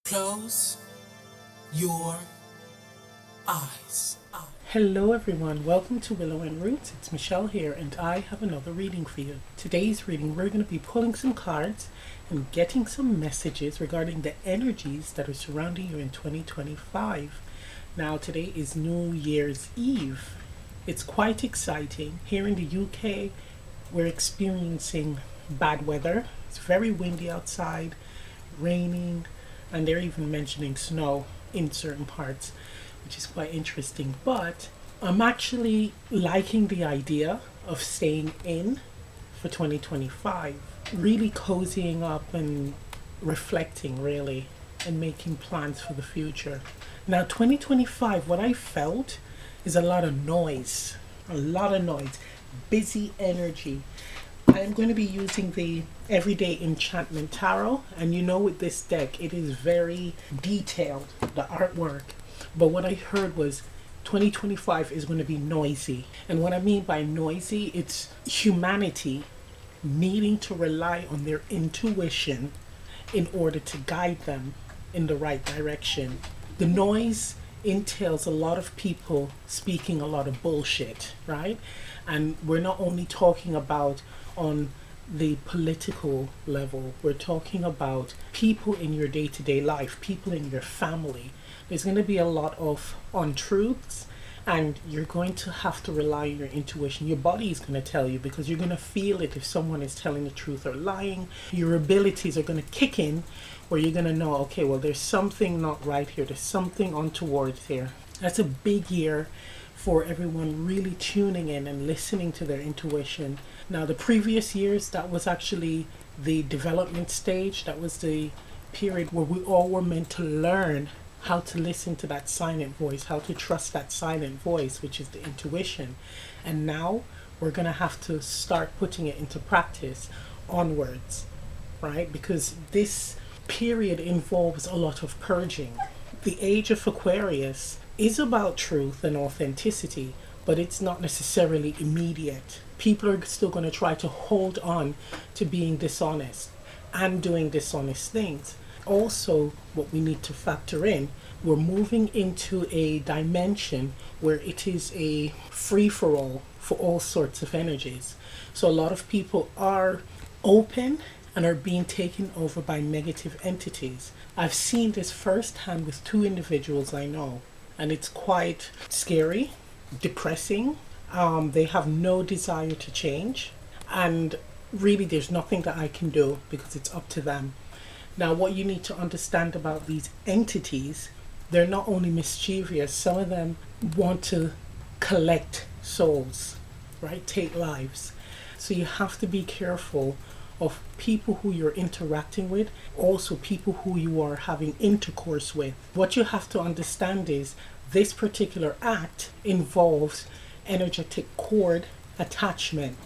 Close your eyes. Hello everyone, welcome to Willow and Roots. It's Michelle here and I have another reading for you. Today's reading we're going to be pulling some cards and getting some messages regarding the energies that are surrounding you in 2025. Now today is New Year's Eve. It's quite exciting. Here in the UK we're experiencing bad weather. It's very windy outside, raining, and they're even mentioning snow in certain parts, which is quite interesting. But I'm actually liking the idea of staying in for 2025, really cozying up and reflecting, really, and making plans for the future. Now, 2025, what I felt is a lot of noise, busy energy. I'm going to be using the Everyday Enchantment Tarot, and you know, with this deck, it is very detailed, the artwork. But what I heard was 2025 is going to be noisy. And what I mean by noisy, it's humanity needing to rely on their intuition in order to guide them in the right direction. The noise entails a lot of people speaking a lot of bullshit, right? And we're not only talking about on the political level, we're talking about people in your day-to-day life, people in your family. There's going to be a lot of untruths, and you're going to have to rely on your intuition. Your body is going to tell you, because you're going to feel it if someone is telling the truth or lying. Your abilities are going to kick in, where you're going to know, okay, well, there's something not right here. There's something untoward here. That's a big year for everyone really tuning in and listening to their intuition. Now, the previous years, that was actually the development stage. That was the period where we all were meant to learn how to listen to that silent voice, how to trust that silent voice, which is the intuition. And now we're going to have to start putting it into practice onwards, right? Because this period involves a lot of purging. The age of Aquarius is about truth and authenticity, but it's not necessarily immediate. People are still going to try to hold on to being dishonest and doing dishonest things. Also, what we need to factor in, we're moving into a dimension where it is a free-for-all for all sorts of energies. So a lot of people are open and are being taken over by negative entities. I've seen this firsthand with two individuals I know, and it's quite scary, depressing. They have no desire to change, and really there's nothing that I can do because it's up to them. Now, what you need to understand about these entities, they're not only mischievous, some of them want to collect souls, right? Take lives. So you have to be careful of people who you're interacting with, also people who you are having intercourse with. What you have to understand is this particular act involves energetic cord attachment,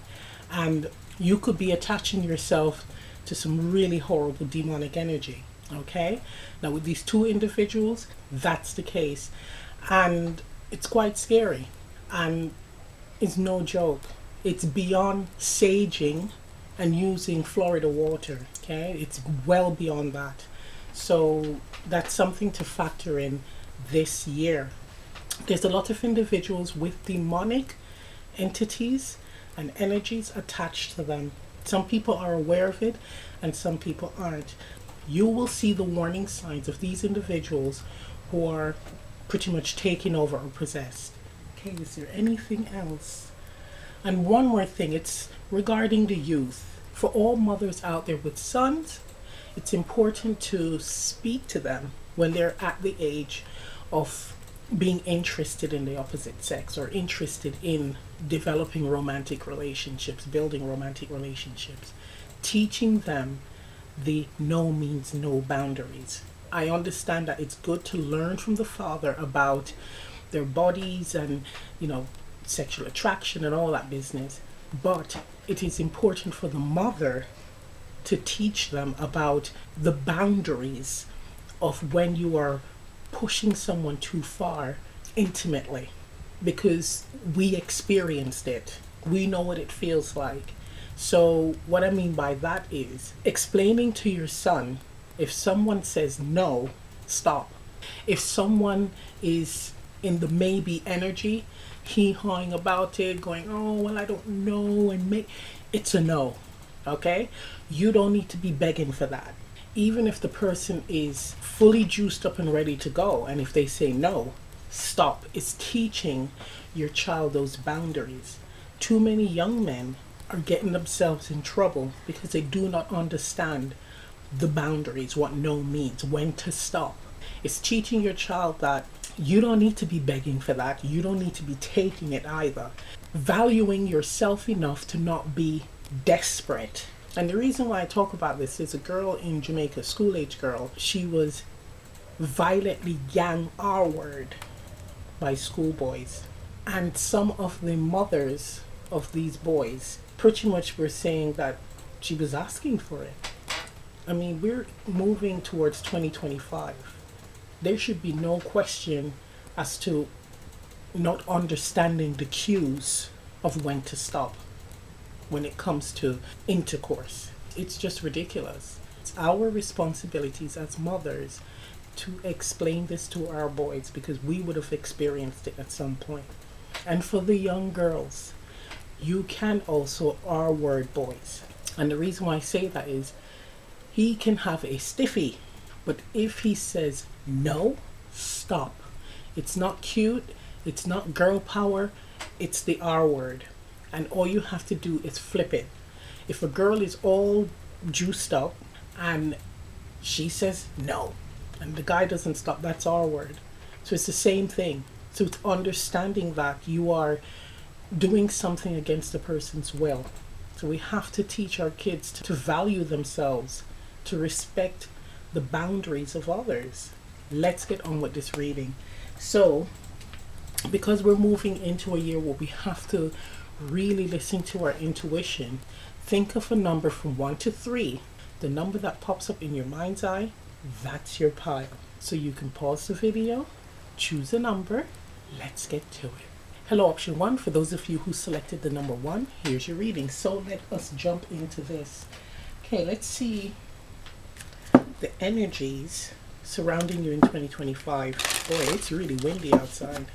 and you could be attaching yourself to some really horrible demonic energy. Okay, now with these two individuals, that's the case, and it's quite scary, and it's no joke. It's beyond saging and using Florida water. Okay, it's well beyond that. So that's something to factor in this year. There's a lot of individuals with demonic entities and energies attached to them. Some people are aware of it and some people aren't. You will see the warning signs of these individuals who are pretty much taken over or possessed. Okay, is there anything else? And one more thing, it's regarding the youth. For all mothers out there with sons, it's important to speak to them when they're at the age of being interested in the opposite sex, or interested in developing romantic relationships, building romantic relationships. Teaching them the no means no boundaries. I understand that it's good to learn from the father about their bodies and, sexual attraction and all that business. But it is important for the mother to teach them about the boundaries of when you are pushing someone too far intimately, because we experienced it. We know what it feels like. So what I mean by that is explaining to your son, if someone says no, stop. If someone is in the maybe energy, he hawing about it, going, oh, well, I don't know, and it's a no. Okay? You don't need to be begging for that. Even if the person is fully juiced up and ready to go, and if they say no, stop. It's teaching your child those boundaries. Too many young men are getting themselves in trouble because they do not understand the boundaries, what no means, when to stop. It's teaching your child that you don't need to be begging for that. You don't need to be taking it either. Valuing yourself enough to not be desperate. And the reason why I talk about this is a girl in Jamaica, school age girl, she was violently gang R-word by schoolboys. And some of the mothers of these boys pretty much were saying that she was asking for it. I mean, we're moving towards 2025. There should be no question as to not understanding the cues of when to stop when it comes to intercourse. It's just ridiculous. It's our responsibilities as mothers to explain this to our boys because we would have experienced it at some point. And for the young girls, you can also R-word boys. And the reason why I say that is he can have a stiffy, but if he says no, stop. It's not cute, it's not girl power, it's the R word. And all you have to do is flip it. If a girl is all juiced up and she says no, and the guy doesn't stop, that's R word. So it's the same thing. So it's understanding that you are doing something against the person's will. So we have to teach our kids to value themselves, to respect the boundaries of others. Let's get on with this reading. So, because we're moving into a year where we have to really listen to our intuition, think of a number from 1 to 3. The number that pops up in your mind's eye, that's your pile. So you can pause the video, choose a number, let's get to it. Hello, option 1. For those of you who selected the number 1, here's your reading. So let us jump into this. Okay, let's see the energies surrounding you in 2025. Boy, it's really windy outside.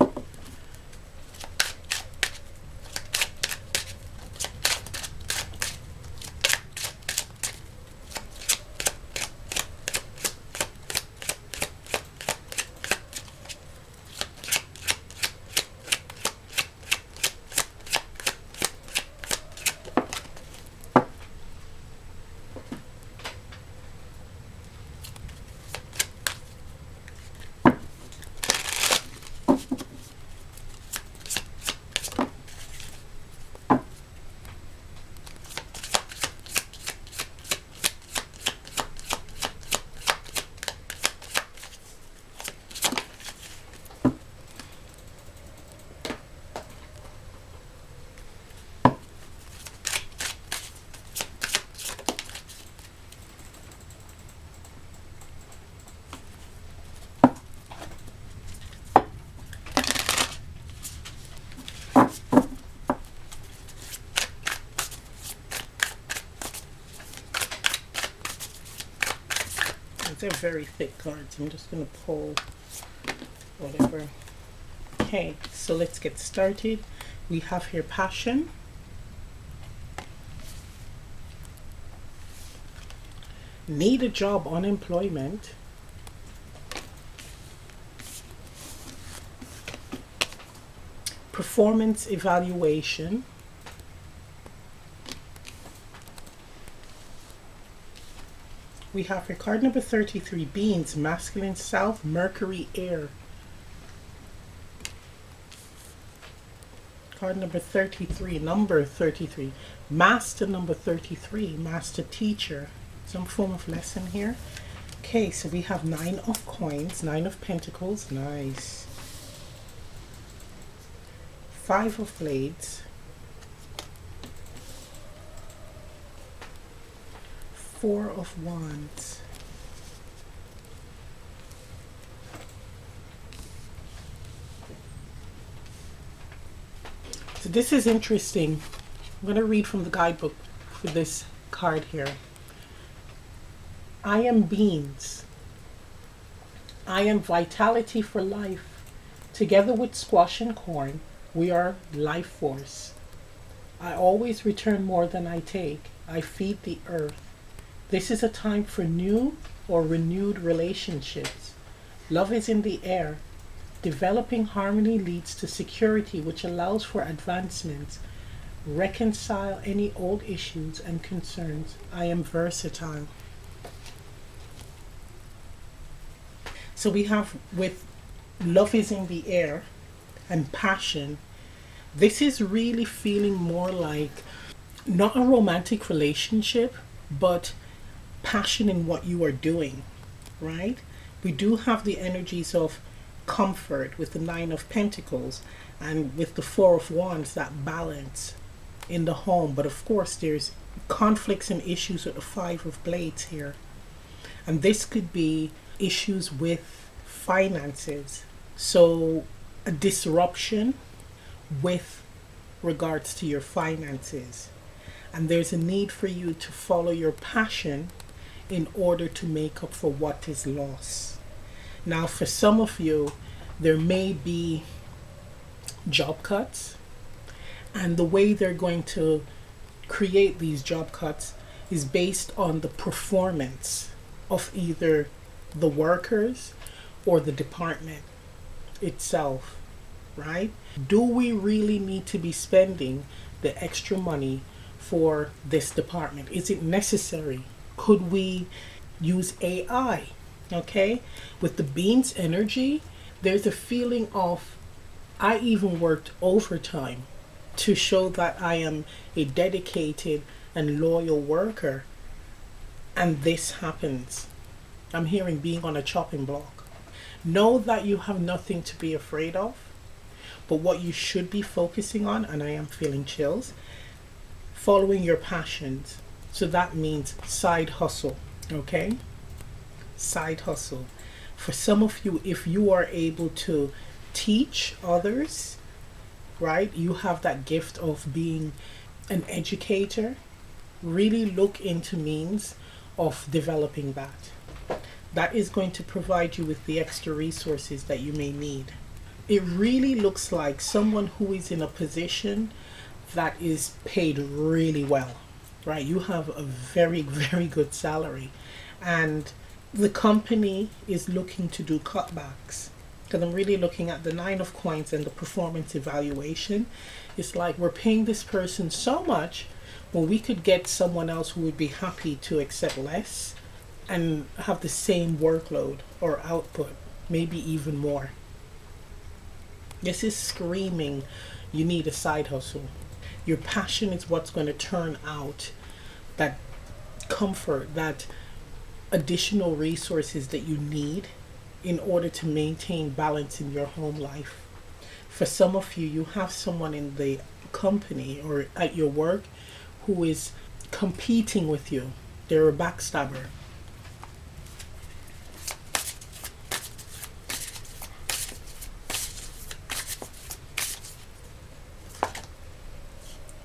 They're very thick cards. I'm just going to pull whatever. Okay, so let's get started. We have here passion, need a job, unemployment, performance evaluation, we have here card number 33, beans, masculine, south, Mercury, air. Card number 33, number 33, master number 33, master teacher, some form of lesson here. Okay, so we have 9 of coins, 9 of pentacles, nice. 5 of blades, 4 of wands, so this is interesting. I'm going to read from the guidebook for this card here. I am beans. I am vitality for life. Together with squash and corn, we are life force. I always return more than I take. I feed the earth. This is a time for new or renewed relationships. Love is in the air. Developing harmony leads to security, which allows for advancements. Reconcile any old issues and concerns. I am versatile. So we have with love is in the air and passion. This is really feeling more like not a romantic relationship, but passion in what you are doing, right? We do have the energies of comfort with the Nine of Pentacles and with the Four of Wands, that balance in the home. But of course, there's conflicts and issues with the Five of Blades here. And this could be issues with finances. So a disruption with regards to your finances. And there's a need for you to follow your passion in order to make up for what is lost. Now, for some of you, there may be job cuts, and the way they're going to create these job cuts is based on the performance of either the workers or the department itself, right? Do we really need to be spending the extra money for this department? Is it necessary? Could we use AI? Okay, with the beans energy, there's a feeling of I even worked overtime to show that I am a dedicated and loyal worker, and this happens. I'm hearing being on a chopping block. Know that you have nothing to be afraid of, but what you should be focusing on, and I am feeling chills, following your passions. So that means side hustle, okay? Side hustle. For some of you, if you are able to teach others, right, you have that gift of being an educator, really look into means of developing that. That is going to provide you with the extra resources that you may need. It really looks like someone who is in a position that is paid really well, right? You have a very, very good salary, and the company is looking to do cutbacks. Because I'm really looking at the Nine of Coins and the performance evaluation. It's like we're paying this person so much when we could get someone else who would be happy to accept less and have the same workload or output, maybe even more. This is screaming, you need a side hustle. Your passion is what's going to turn out that comfort, that additional resources that you need in order to maintain balance in your home life. For some of you, you have someone in the company or at your work who is competing with you. They're a backstabber.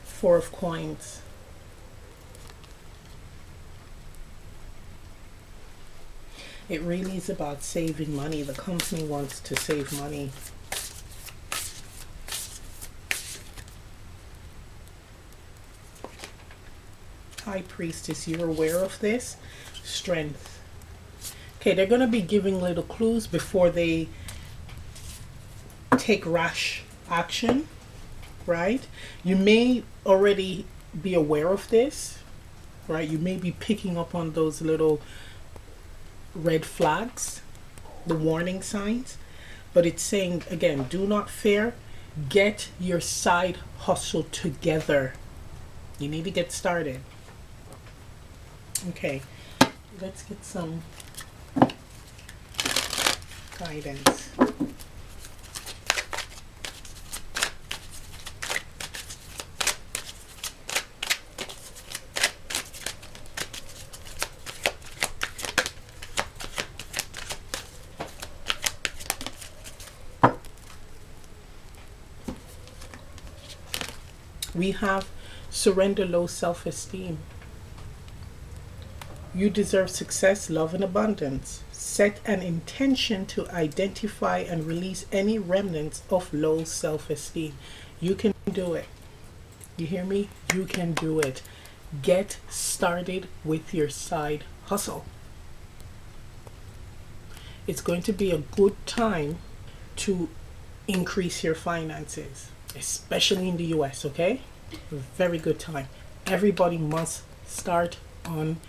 Four of Coins. It really is about saving money. The company wants to save money. High Priestess, you're aware of this. Strength. Okay, they're going to be giving little clues before they take rash action, right? You may already be aware of this, right? You may be picking up on those little red flags, the warning signs, but it's saying again, do not fear, get your side hustle together. You need to get started. Okay, let's get some guidance. We have surrender low self-esteem. You deserve success, love, and abundance. Set an intention to identify and release any remnants of low self esteem. You can do it. You hear me? You can do it. Get started with your side hustle. It's going to be a good time to increase your finances, especially in the US, okay? A very good time. Everybody must start on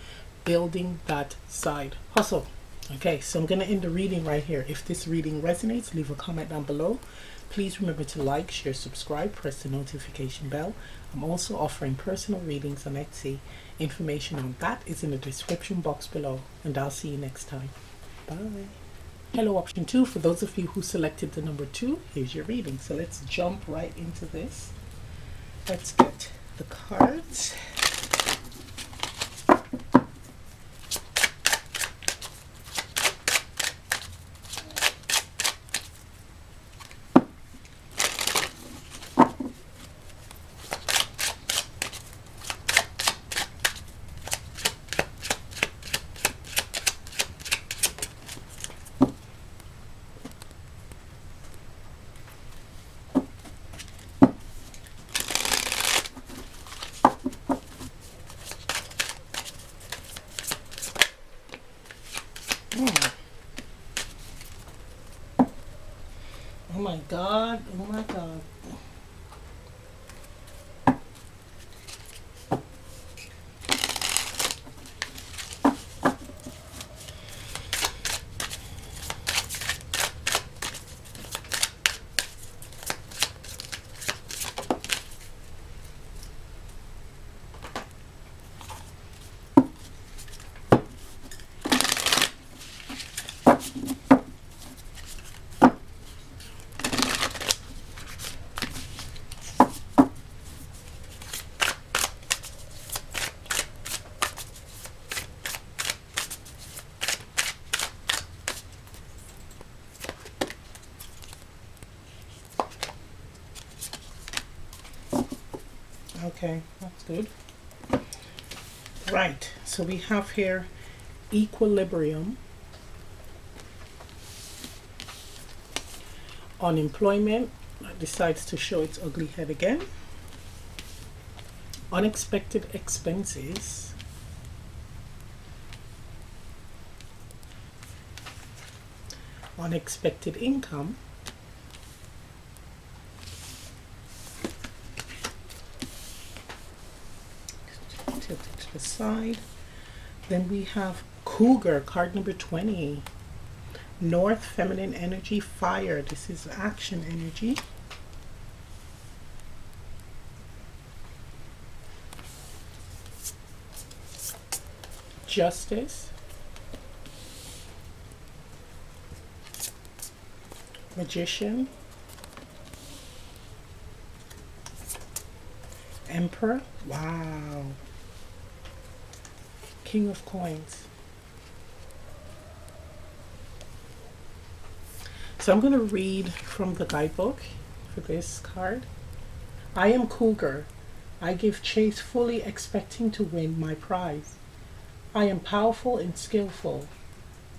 building that side hustle. Okay, so I'm going to end the reading right here. If this reading resonates, leave a comment down below. Please remember to like, share, subscribe, press the notification bell. I'm also offering personal readings on Etsy. Information on that is in the description box below, and I'll see you next time. Bye. Hello, option 2. For those of you who selected the number 2, here's your reading. So let's jump right into this. Let's get the cards. Oh my God, oh my God. Okay, that's good. Right, so we have here equilibrium, unemployment that decides to show its ugly head again, unexpected expenses, unexpected income, tilt it to the side. Then we have Cougar, card number 20. North, feminine energy, fire. This is action energy. Justice. Magician. Emperor. Wow. King of coins. So I'm going to read from the guidebook for this card. I am Cougar. I give chase fully expecting to win my prize. I am powerful and skillful.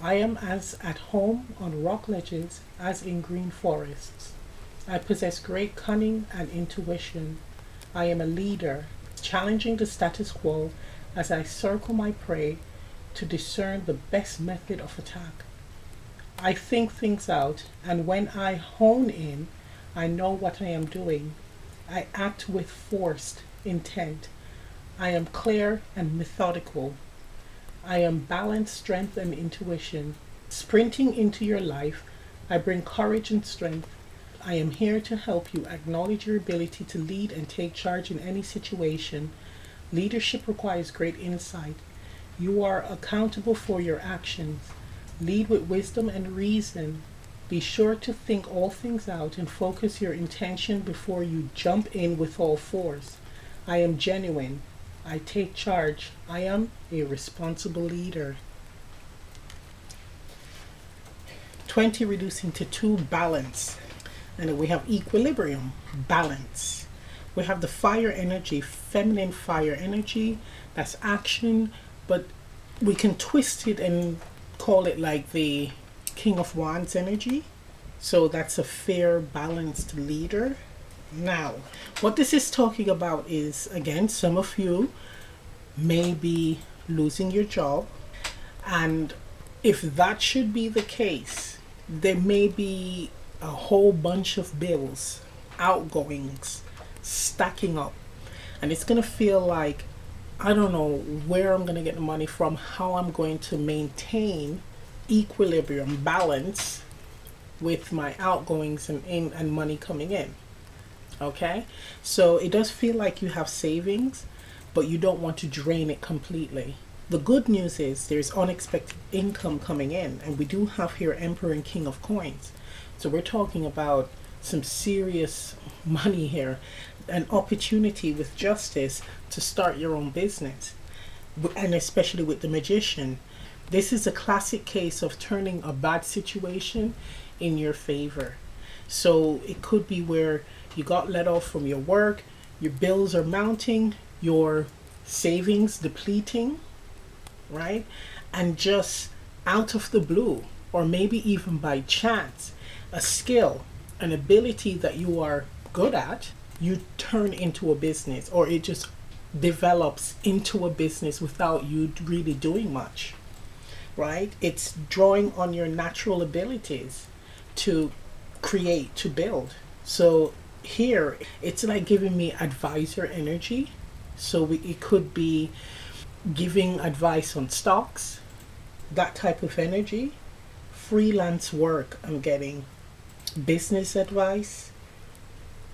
I am as at home on rock ledges as in green forests. I possess great cunning and intuition. I am a leader, challenging the status quo as I circle my prey to discern the best method of attack. I think things out, and when I hone in, I know what I am doing. I act with forced intent. I am clear and methodical. I am balanced strength and intuition. Sprinting into your life, I bring courage and strength. I am here to help you acknowledge your ability to lead and take charge in any situation. Leadership requires great insight. You are accountable for your actions. Lead with wisdom and reason. Be sure to think all things out and focus your intention before you jump in with all force. I am genuine. I take charge. I am a responsible leader. 20 reducing to 2, balance. And then we have equilibrium, balance. We have the fire energy, feminine fire energy. That's action, but we can twist it and call it like the King of Wands energy. So that's a fair, balanced leader. Now, what this is talking about is, again, some of you may be losing your job. And if that should be the case, there may be a whole bunch of bills, outgoings, stacking up. And it's going to feel like, I don't know where I'm going to get the money from, how I'm going to maintain equilibrium, balance with my outgoings and money coming in. Okay? So it does feel like you have savings, but you don't want to drain it completely. The good news is there's unexpected income coming in, and we do have here Emperor and King of Coins. So we're talking about some serious money here, an opportunity with justice to start your own business, and especially with the Magician. This is a classic case of turning a bad situation in your favor. So it could be where you got let off from your work, your bills are mounting, your savings depleting, right? And just out of the blue, or maybe even by chance, a skill, an ability that you are good at, you turn into a business, or it just develops into a business without you really doing much, right? It's drawing on your natural abilities to create, to build. So here, it's like giving me advisor energy. So it could be giving advice on stocks, that type of energy. Freelance work, I'm getting business advice,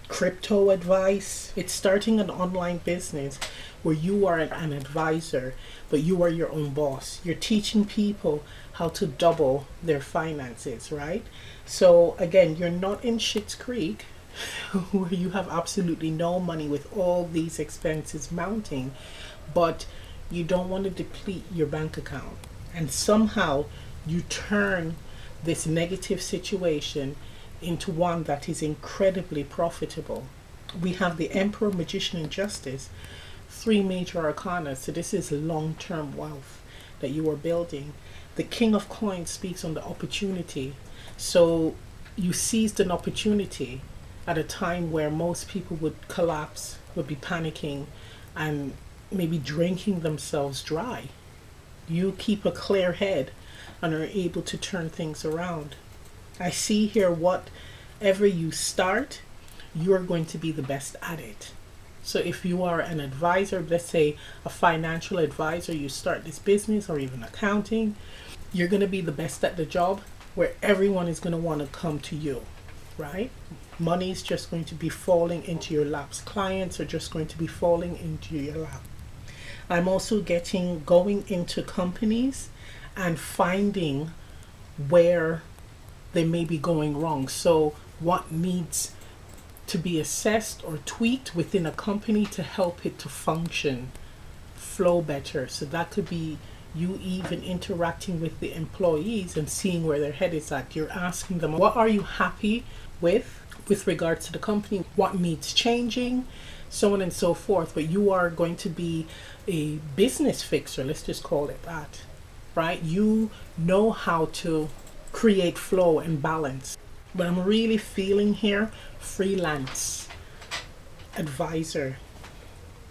crypto advice. It's starting an online business where you are an advisor, but you are your own boss. You're teaching people how to double their finances, right? So again, you're not in Schitt's Creek where you have absolutely no money with all these expenses mounting, but you don't want to deplete your bank account. And somehow you turn this negative situation into one that is incredibly profitable. We have the Emperor, Magician, and Justice, three major arcana. So this is long-term wealth that you are building. The King of Coins speaks on the opportunity. So you seized an opportunity at a time where most people would collapse, would be panicking, and maybe drinking themselves dry. You keep a clear head and are able to turn things around. I see here, whatever you start, you're going to be the best at it. So if you are an advisor, let's say a financial advisor, you start this business or even accounting, you're going to be the best at the job, where everyone is going to want to come to you, right? Money is just going to be falling into your laps. Clients are just going to be falling into your lap. I'm also getting going into companies and finding where they may be going wrong. So what needs to be assessed or tweaked within a company to help it to function, flow better. So that could be you even interacting with the employees and seeing where their head is at. You're asking them, what are you happy with regards to the company? What needs changing? So on and so forth. But you are going to be a business fixer, let's just call it that, right? You know how to create flow and balance. But I'm really feeling here freelance advisor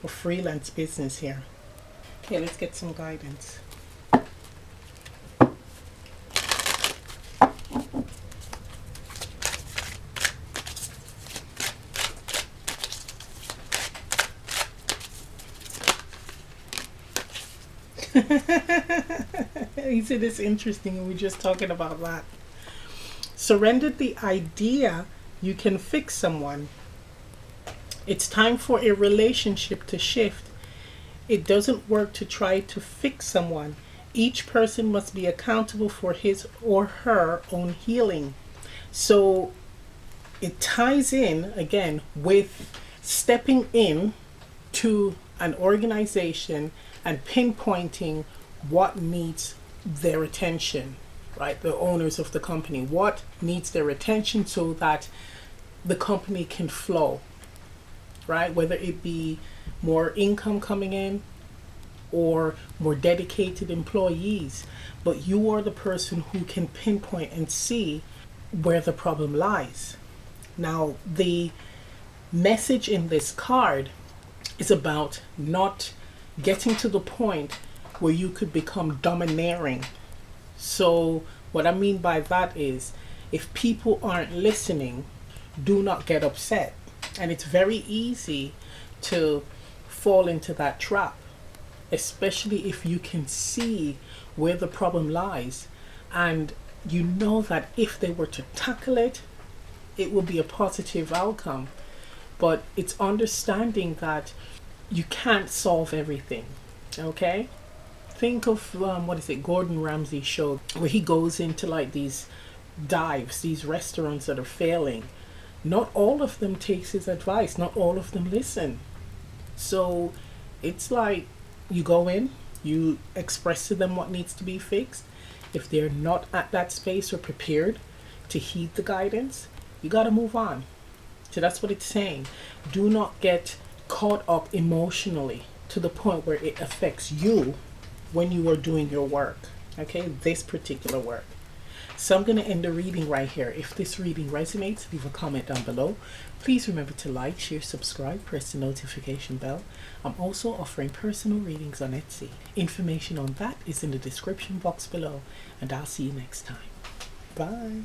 or freelance business here. Okay, let's get some guidance. Isn't this interesting? And we're just talking about that. Surrender the idea you can fix someone. It's time for a relationship to shift. It doesn't work to try to fix someone. Each person must be accountable for his or her own healing. So it ties in again with stepping in to an organization and pinpointing what needs their attention, right? The owners of the company, what needs their attention so that the company can flow, right? Whether it be more income coming in, or more dedicated employees, but you are the person who can pinpoint and see where the problem lies. Now, the message in this card is about not getting to the point where you could become domineering. So, what I mean by that is, if people aren't listening, do not get upset. And it's very easy to fall into that trap, especially if you can see where the problem lies and you know that if they were to tackle it, it will be a positive outcome. But it's understanding that you can't solve everything, okay? Think of what is it, Gordon Ramsay's show, where he goes into like these dives, these restaurants that are failing. Not all of them takes his advice, not all of them listen. So it's like you go in, you express to them what needs to be fixed. If they're not at that space or prepared to heed the guidance, you got to move on. So that's what it's saying. Do not get caught up emotionally to the point where it affects you when you are doing your work. Okay, this particular work. So I'm going to end the reading right here. If this reading resonates, leave a comment down below. Please remember to like, share, subscribe, press the notification bell. I'm also offering personal readings on Etsy. Information on that is in the description box below, and I'll see you next time. Bye.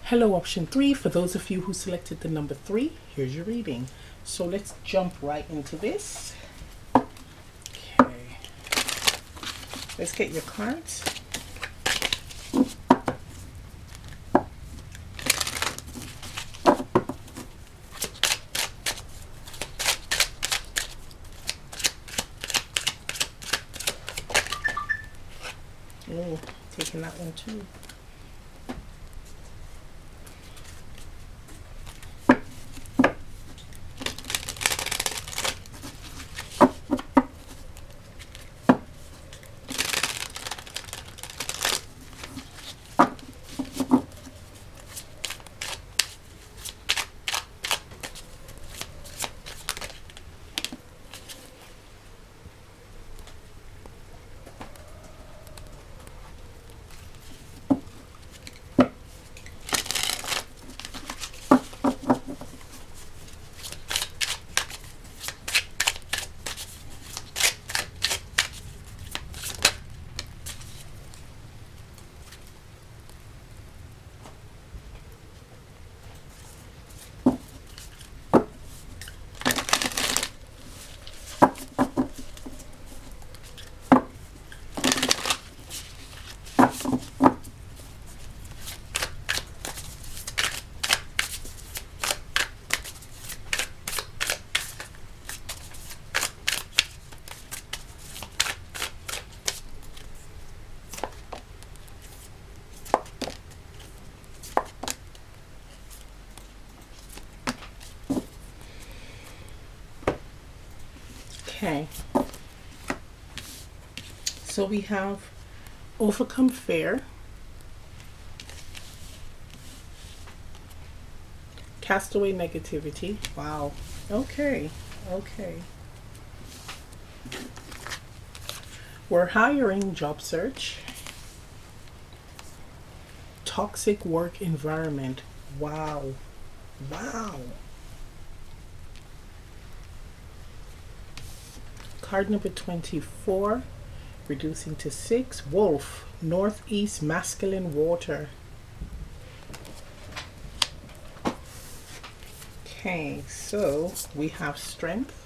Hello, option 3. For those of you who selected the number 3, here's your reading. So let's jump right into this. Okay. Let's get your cards. Oh, taking that one too. Okay, so we have overcome fear, cast away negativity. Wow. Okay. We're hiring, job search, toxic work environment. Wow. Card number 24, reducing to 6, wolf, northeast masculine water. Okay, so we have strength,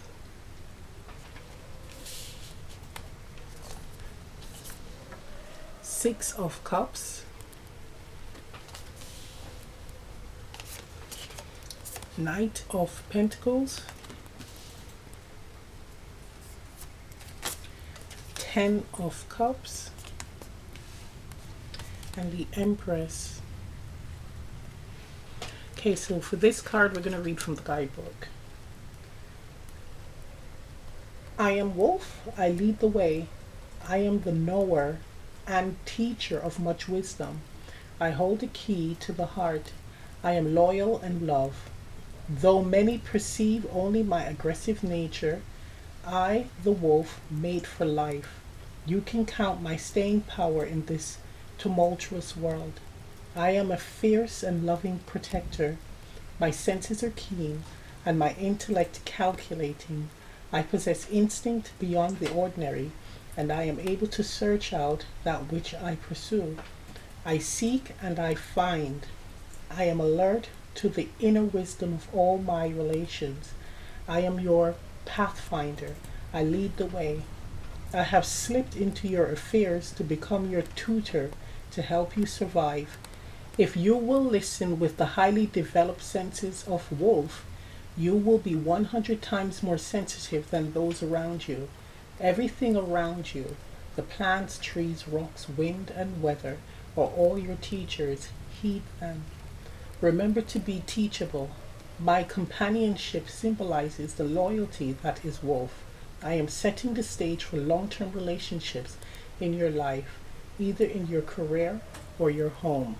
Six of Cups, Knight of Pentacles, 10 of Cups, and the Empress. Okay, so for this card, we're going to read from the guidebook. I am Wolf, I lead the way. I am the knower and teacher of much wisdom. I hold the key to the heart. I am loyal and love. Though many perceive only my aggressive nature, I, the wolf, made for life. You can count my staying power in this tumultuous world. I am a fierce and loving protector. My senses are keen and my intellect calculating. I possess instinct beyond the ordinary, and I am able to search out that which I pursue. I seek and I find. I am alert to the inner wisdom of all my relations. I am your pathfinder. I lead the way. I have slipped into your affairs to become your tutor to help you survive. If you will listen with the highly developed senses of wolf, you will be 100 times more sensitive than those around you. Everything around you, the plants, trees, rocks, wind, and weather, are all your teachers. Heed them. Remember to be teachable. My companionship symbolizes the loyalty that is wolf. I am setting the stage for long-term relationships in your life, either in your career or your home.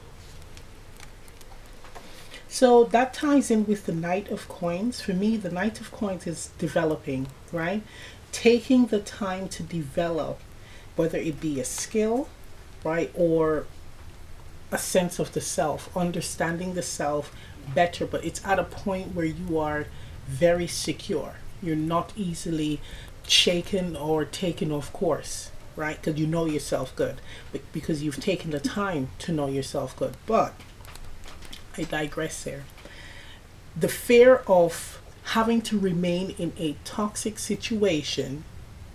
So that ties in with the Knight of Coins. For me, the Knight of Coins is developing, right? Taking the time to develop, whether it be a skill, right, or a sense of the self, understanding the self better, but it's at a point where you are very secure. You're not easily shaken or taken off course, right? Because you know yourself good, because you've taken the time to know yourself good. But I digress there. The fear of having to remain in a toxic situation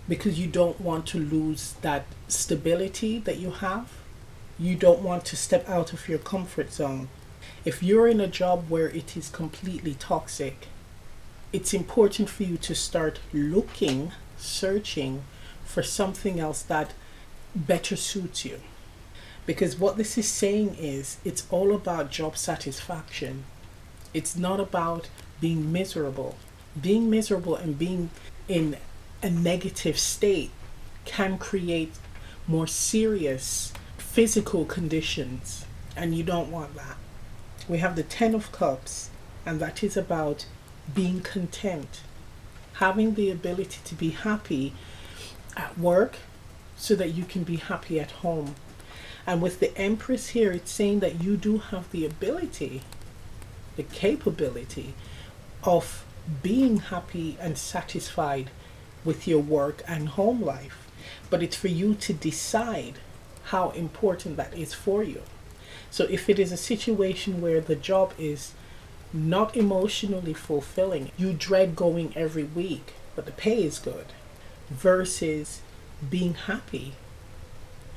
because you don't want to lose that stability that you have. You don't want to step out of your comfort zone. If you're in a job where it is completely toxic, it's important for you to start looking, searching for something else that better suits you. Because what this is saying is it's all about job satisfaction. It's not about being miserable. Being miserable and being in a negative state can create more serious physical conditions, and you don't want that. We have the Ten of Cups, and that is about being content, having the ability to be happy at work so that you can be happy at home. And with the Empress here, it's saying that you do have the ability, the capability of being happy and satisfied with your work and home life. But it's for you to decide how important that is for you. So if it is a situation where the job is not emotionally fulfilling, you dread going every week, but the pay is good, versus being happy,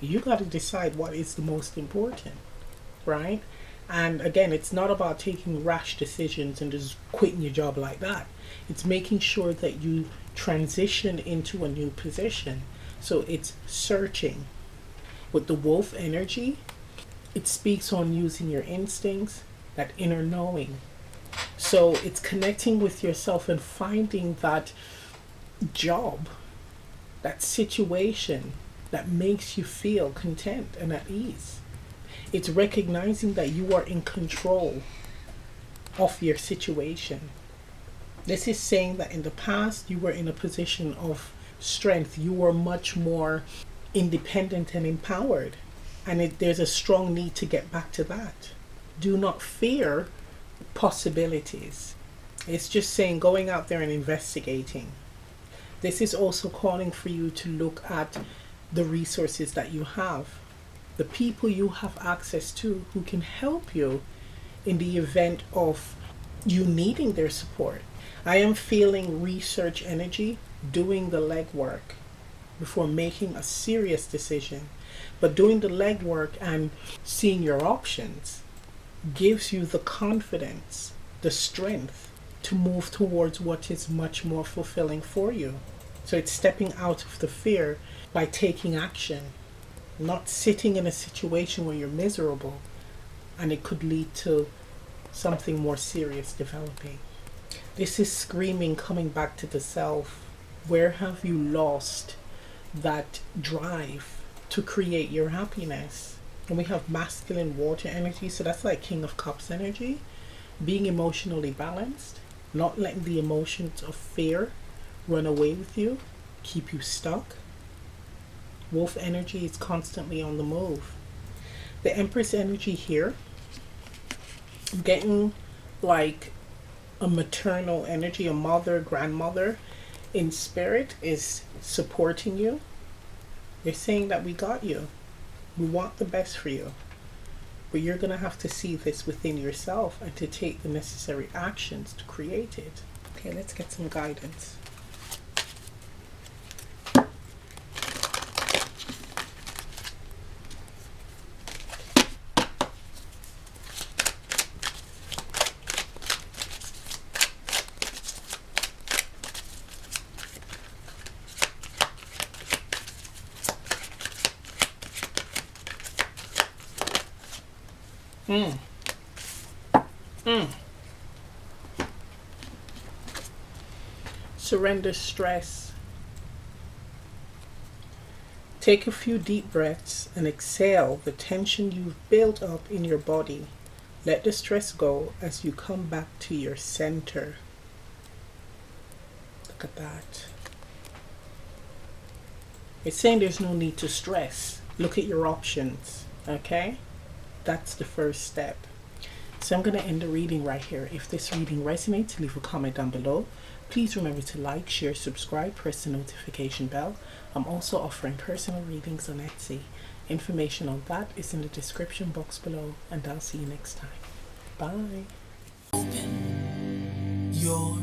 you got to decide what is the most important, right? And again, it's not about taking rash decisions and just quitting your job like that. It's making sure that you transition into a new position. So it's searching. With the wolf energy, it speaks on using your instincts, that inner knowing. So it's connecting with yourself and finding that job, that situation that makes you feel content and at ease. It's recognizing that you are in control of your situation. This is saying that in the past you were in a position of strength. You were much more independent and empowered. And there's a strong need to get back to that. Do not fear possibilities. It's just saying going out there and investigating. This is also calling for you to look at the resources that you have, the people you have access to who can help you in the event of you needing their support. I am feeling research energy, doing the legwork before making a serious decision. But doing the legwork and seeing your options gives you the confidence, the strength to move towards what is much more fulfilling for you. So it's stepping out of the fear by taking action, not sitting in a situation where you're miserable and it could lead to something more serious developing. This is screaming, coming back to the self. Where have you lost that drive to create your happiness? And we have masculine water energy, so that's like King of Cups energy. Being emotionally balanced, not letting the emotions of fear run away with you, keep you stuck. Wolf energy is constantly on the move. The Empress energy here, I'm getting like a maternal energy, a mother, grandmother in spirit is supporting you. They're saying that we got you. We want the best for you. But you're going to have to see this within yourself and to take the necessary actions to create it. Okay, let's get some guidance. Surrender stress. Take a few deep breaths and exhale the tension you've built up in your body. Let the stress go as you come back to your center. Look at that. It's saying there's no need to stress. Look at your options, okay? That's the first step. So I'm going to end the reading right here. If this reading resonates, leave a comment down below. Please remember to like, share, subscribe, press the notification bell. I'm also offering personal readings on Etsy. Information on that is in the description box below, and I'll see you next time. Bye. Open your